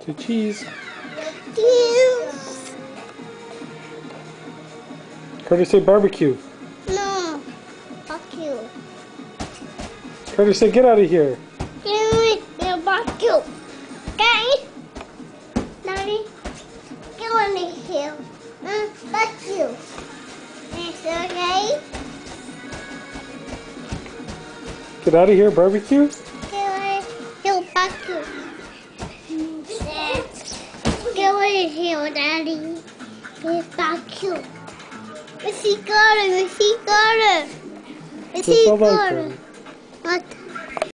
To cheese. Cheese. Carter, say barbecue. No. Fuck you. Carter, say get out of here. Give me the barbecue. Okay? Daddy, get on the hill. Fuck you. It's okay? Get out of here, barbecue. Get on the hill, fuck you. Get on the hill, Daddy. It's fuck you. Missy got it. Missy got it. Missy Just all right, got Carter. it. What?